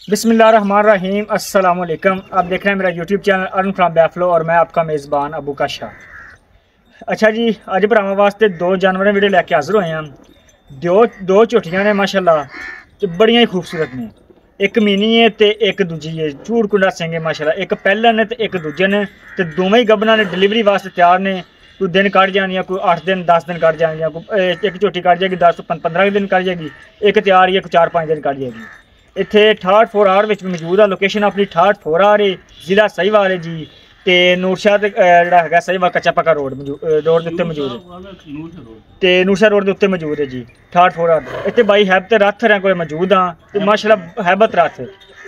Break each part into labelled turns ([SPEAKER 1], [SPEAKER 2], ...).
[SPEAKER 1] बिस्मिल्लाहिर्रहमानिर्रहीम अस्सलाम वालेकुम। आप देख रहे हैं मेरा यूट्यूब चैनल अर्न फ्रॉम बैफलो और मैं आपका मेज़बान अबू का शाह। अच्छा जी, अज भरावां वास्ते दो जानवर वीडियो लैके हाजिर होए हैं। दो झोटियां ने माशाल्लाह ते बड़ियां ही खूबसूरत ने। एक मीनी है ते एक दूजी है, झूड़ कुंडा सिंह है माशाल्लाह। एक पहला ने ते एक दूजे ने ते दोवें ही गब्बना ने डिलीवरी वास्ते तैयार ने। कोई दिन कट जानियां, कोई 8 दिन 10 दिन कट जानियां, कोई एक झोटी कट जाएगी 10 तो 15 दिन कट जाएगी, एक तैयार ही 4-5 दिन कट जाएगी। इत्थे ठाठ 4R विच मौजूद है। लोकेशन अपनी ठाठ 4R है, जिला साहिवाल है जी। ते नूरशाह जिहड़ा हैगा साहिवाल कच्चा पक्का रोड रोड दे उत्ते मौजूद है ते नूरशाह रोड दे उत्ते मौजूद है जी ठाठ 4R। इत्थे बाई हैबत रथ होरां कोल मौजूद हाँ ते माशाल्लाह हैबत रथ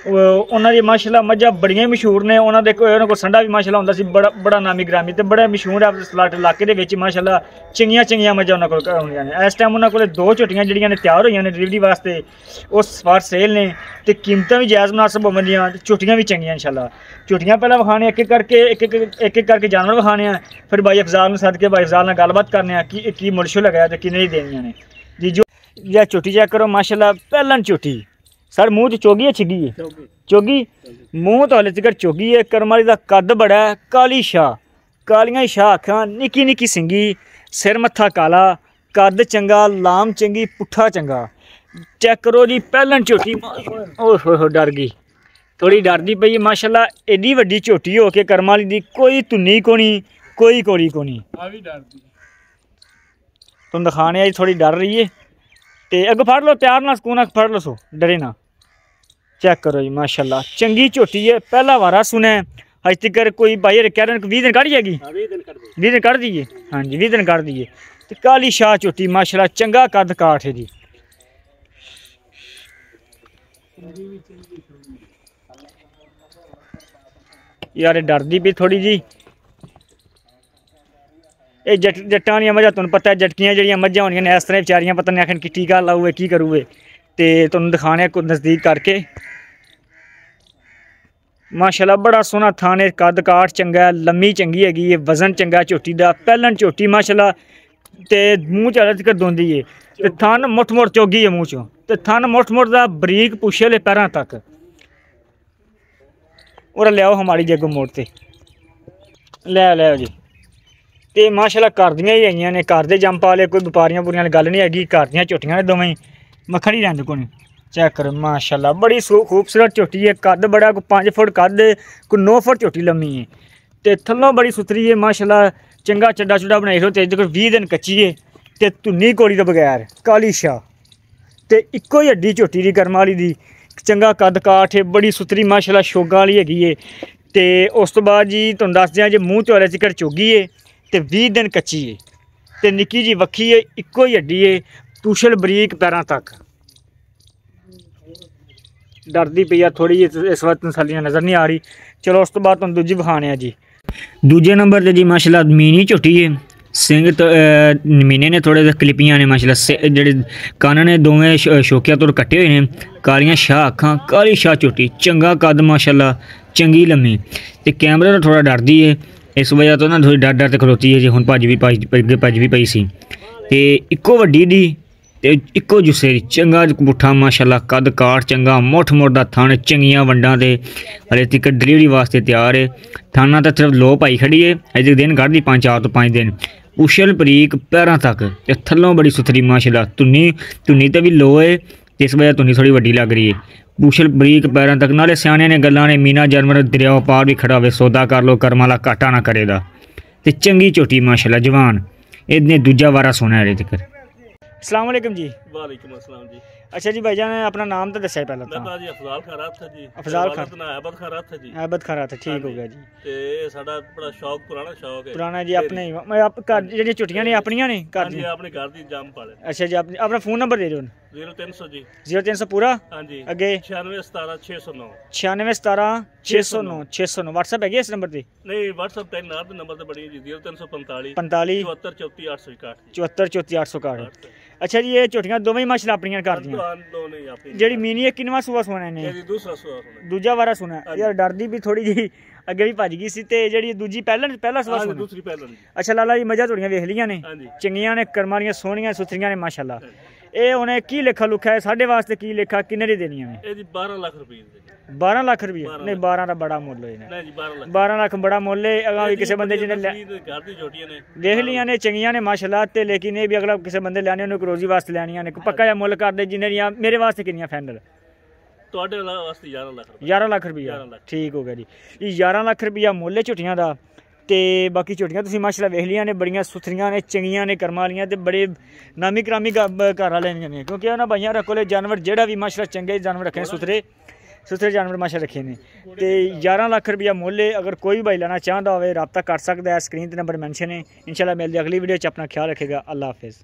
[SPEAKER 1] उन्हां दी माशाल्लाह मझां बड़ियां मशहूर ने। उन्हां कोल संडा भी माशाल्लाह हुंदा सी बड़ा नामी ग्रामी ते बड़ा मशहूर है सलाट इलाके दे विच। माशाल्लाह चंगियां मझां उन्हां कोल होंदियां ने। इस टाइम उन्हां कोल दो झोटियां जिहड़ियां ने तैयार होईयां ने डिलीवरी वास्ते, उस फॉर सेल ने ते कीमतां भी जायज़ मुनासब होवंदियां, झोटियां भी चंगियां इंशाल्लाह। झोटियां पहला विखाने एक एक करके जानवर विखाने हैं, फिर भाई अफजाल नूं सद के भाई अफजाल नाल गलबात करने हैं कि मुर्शो लगाया ते किन्ने देनियां ने जी। जो यह झोटी चेक करो माशाल्लाह, पहलन झोटी सर मूँह च चोगी है छिगी है चोगी मूँह तो हले तक चोगी है। करमाली का कद बड़ा है, काली शाह कालियां शाह अखां, निक्की निक्की सिंगी, सिर मत्था काला, कद चंगा, लाम चंगी, पुट्ठा चंगा। चेक करो जी पहलन झोटी। ओह डर गई, थोड़ी डरदी पई है माशाल्लाह। एडी वड्डी झोटी हो के करमाली दी कोई धुन्नी कोनी, कोई कोड़ी कोनी। तुम दिखाने आई थोड़ी डर रही है ते अग फड़ लो, प्यार ना सुकून फड़ लो, सो डरे ना। चेक करो जी माशाल्लाह, चंगी झोटी है, पहला वारा सुना है। अज तक कोई भाई कह रहे हैं 20 दिन कट जाएगी, 20 दिन कट दिए। हाँ जी 20 दिन कट दिए। तो काली शाह झोटी माशाल्लाह, चंगा कद काठ है जी। यार डरदी भी थोड़ी जी। ये जट्टां दियां मझां तुहानूं पता है, जटकियां जिहड़ियां मझां होंदियां ने इस तरह बेचारियां पता नहीं आखन कि टीका लाऊए की करूए। ते तुहानूं दिखाने नज़दीक करके माशाल्लाह बड़ा सोहना थाने, कद काठ चंगा है, लम्मी चंगी हैगी है, वजन चंगा झोटी दा। पहलन झोटी माशाल्लाह ते मूँह च हले तक दोंदी है ते थन मुठ मुठ चोगी है मूँह चों ते थन मुठ मुठ दा बरीक पुछे ले पैरां तक। और लियाओ हमारी जगह मोड़ ते लै जी। ते माशाल्लाह घर दियां ही आईयां ने, घर दे जंप वाले, कोई व्यापारियां पूरियां गल नहीं हैगी। घर दियां झोटियां ने दोवें, मक्खन ही रंग कोनी। चेक करो माशाल्लाह, बड़ी खूबसूरत झोटी है। कद बड़ा, कोई 5 फुट कद, कोई 9 फुट झोटी लम्मी है ते थल्लों बड़ी सुथरी है माशाल्लाह। चंगा चड्डा चुड्डा बनाई लो ते 20 दिन कच्ची है ते धुन्नी कोड़ी तो बगैर। काली शाह ते इक्को ही हड्डी झोटी दी करमाली दी, चंगा कद काठ है, बड़ी सुथरी माशाल्लाह, शोगा वाली हैगी है। ते उस तो बाद जी तुहानूं दस दियां जे मूँह चौले चिकर चोगी है ते 20 दिन कच्ची है ते निक्की जी वक्खी है, इक्को ही हड्डी है, तुशल बरीक पैरां तक। डरदी पई है थोड़ी, इस वक्त तसल्लियां नज़र नहीं आ रही। चलो उस तो बाद तुहानूं दूजी विखाने जी। दूजे नंबर ते जी माशाल्लाह मीनी झोटी है। सिंह तो मीने ने थोड़े क्लिपियां ने माशाल्लाह, जेह्ड़े कन्न ने दोवें शौकिया तौर कट्टे हुए हैं। कालियां शाह अखां, काली शाह झोटी, चंगा कद माशाल्लाह, चंगी लम्मी ते कैमरे तो थोड़ा डरदी है, इस वजह तो ना थोड़ी डर ते खलोती है जी। हुण भज भी पई सी ते इक्को वड्डी दी ते इक्को जुस्से दी, चंगा पुट्ठा माशाल्लाह, कद काठ चंगा, मुठ मुठ दा थन, चंगियां वंडां ते हले तक डिलीवरी वास्ते तैयार है। थाना तो सिर्फ लो पाई खड़ी है, अजे दिन कढ़दी 4 तो 5 दिन। उछल बरीक पैरां तक ते थल्लों बड़ी सुथरी माशाल्लाह। धुन्नी तो भी लो है, इस वजह धुन्नी थोड़ी वड्डी लग रही है। पूछल बरीक पैरां तक, नाले सियाने ने गल्लां ने, मीना जानवर दरियाओ पार भी खड़ा होवे, सौदा कर लो, कर्म वाला घाटा ना करेदा। ते चंगी झोटी माशाल्लाह, जवान। इहने दूजा वारा सोना है तक। अस्सलाम वालेकुम जी।
[SPEAKER 2] वालेकुम अस्सलाम जी।
[SPEAKER 1] अच्छा जी भाईजान, अपना नाम तो दस्या पहले तो।
[SPEAKER 2] मैं जी अफजाल खान रात था जी।
[SPEAKER 1] अफजाल खान
[SPEAKER 2] ना ऐबद खान रात था जी।
[SPEAKER 1] ऐबद खान रात, ठीक हो गया जी।
[SPEAKER 2] ते साडा बड़ा शौक, पुराना शौक है।
[SPEAKER 1] पुराना जी अपने मैं आप घर जेहड़ी झोटियां ने अपनियां ने घर दी।
[SPEAKER 2] हां जी, अपने घर दी जाम पाले।
[SPEAKER 1] अच्छा जी, अपना फोन नंबर दे दियो।
[SPEAKER 2] 0300 जी।
[SPEAKER 1] 0300 पूरा।
[SPEAKER 2] हां जी
[SPEAKER 1] अगे
[SPEAKER 2] 9617 609
[SPEAKER 1] 9617 609 609। व्हाट्सएप है इस नंबर पे?
[SPEAKER 2] नहीं, व्हाट्सएप ते नार दे नंबर ते बड़ी जी 0345
[SPEAKER 1] 45
[SPEAKER 2] 74 34 861
[SPEAKER 1] 74 34 861। अच्छा जी, ये झोटियां दोवें माशाल्लाह अपनियां घर दियां। जेहड़ी मीनी है किनवा सूआ सुना ने?
[SPEAKER 2] दूसरा सूआ सुना,
[SPEAKER 1] दूजा वारा सुना। यार डरदी भी थोड़ी जी, अगे भी भज गई सी। ते जेहड़ी दूजी पहला सूआ सुना?
[SPEAKER 2] दूसरी पहला।
[SPEAKER 1] अच्छा लाला जी, मजा थोड़ियां वेख लियां ने,
[SPEAKER 2] हां जी,
[SPEAKER 1] चंगियां ने, करमां दियां, सोहणियां सुथरियां ने माशाल्लाह। ਇਹ ਉਹਨੇ ਕੀ ਲਿਖਾ ਲੁਖਾ ਹੈ ਸਾਡੇ ਵਾਸਤੇ ਕੀ ਲਿਖਾ ਕਿੰਨੇ ਦੀ ਦੇਣੀਆਂ ਨੇ?
[SPEAKER 2] ਇਹ ਜੀ 12 ਲੱਖ ਰੁਪਏ ਦੀ।
[SPEAKER 1] 12 ਲੱਖ ਰੁਪਏ? ਨਹੀਂ 12 ਦਾ ਬੜਾ ਮੁੱਲ ਹੋਇਆ
[SPEAKER 2] ਨਹੀਂ ਜੀ 12 ਲੱਖ।
[SPEAKER 1] 12 ਲੱਖ ਬੜਾ ਮੁੱਲ ਹੈ। ਅਗਾਂ ਵੀ ਕਿਸੇ ਬੰਦੇ ਜਿਹਨੇ
[SPEAKER 2] ਘਰ ਦੀ ਛੋਟੀਆਂ ਨੇ
[SPEAKER 1] ਵੇਖ ਲੀਆਂ ਨੇ ਚੰਗੀਆਂ ਨੇ ਮਾਸ਼ਾਅੱਲਾ ਤੇ, ਲੇਕਿਨ ਇਹ ਵੀ ਅਗਲਾ ਕਿਸੇ ਬੰਦੇ ਲੈਣੇ ਉਹਨੂੰ ਰੋਜ਼ੀ ਵਾਸਤੇ ਲੈਣੀਆਂ ਨੇ। ਪੱਕਾ ਜਿਹਾ ਮੁੱਲ ਕਰਦੇ ਜਿੰਨੇ ਦੀਆਂ ਮੇਰੇ ਵਾਸਤੇ ਕਿੰਨੀਆਂ ਫਾਈਨਲ?
[SPEAKER 2] ਤੁਹਾਡੇ ਵਾਸਤੇ 11 ਲੱਖ ਰੁਪਏ।
[SPEAKER 1] 11 ਲੱਖ ਰੁਪਈਆ ਠੀਕ ਹੋ ਗਿਆ ਜੀ। ਇਹ 11 ਲੱਖ ਰੁਪਈਆ ਮੁੱਲ ਹੈ ਝੋਟੀਆਂ ਦਾ। ਤੇ ਬਾਕੀ ਝੋਟੀਆਂ ਤੁਸੀਂ ਮਾਸ਼ਾਅੱਲਾ ਵੇਖ ਲੀਆਂ ਨੇ, ਬੜੀਆਂ ਸੁਥਰੀਆਂ ਨੇ, ਚੰਗੀਆਂ ਨੇ ਕਰਮਾਂ ਵਾਲੀਆਂ ਤੇ ਬੜੇ ਨਾਮੀ ਕਰਾਮੀ ਘਰ ਵਾਲਿਆਂ ਨੇ, ਕਿਉਂਕਿ ਉਹਨਾਂ ਭਾਈਆਂ ਕੋਲੇ ਜਾਨਵਰ ਜਿਹੜਾ ਵੀ ਮਾਸ਼ਾਅੱਲਾ ਚੰਗੇ ਜਾਨਵਰ ਰੱਖੇ ਨੇ, ਸੁਥਰੇ ਜਾਨਵਰ ਮਾਸ਼ਾ ਰੱਖੇ ਨੇ। ਤੇ 11 ਲੱਖ ਰੁਪਈਆ ਮੁੱਲ ਹੈ। ਅਗਰ ਕੋਈ ਭਾਈ ਲੈਣਾ ਚਾਹੁੰਦਾ ਹੋਵੇ ਰਾਬਤਾ ਕਰ ਸਕਦਾ ਹੈ। ਸਕਰੀਨ ਤੇ ਨੰਬਰ ਮੈਂਸ਼ਨ ਹੈ। इंशाल्लाह मिलते अगली वीडियो च। अपना ख्याल रखेगा। अल्लाह हाफिज़।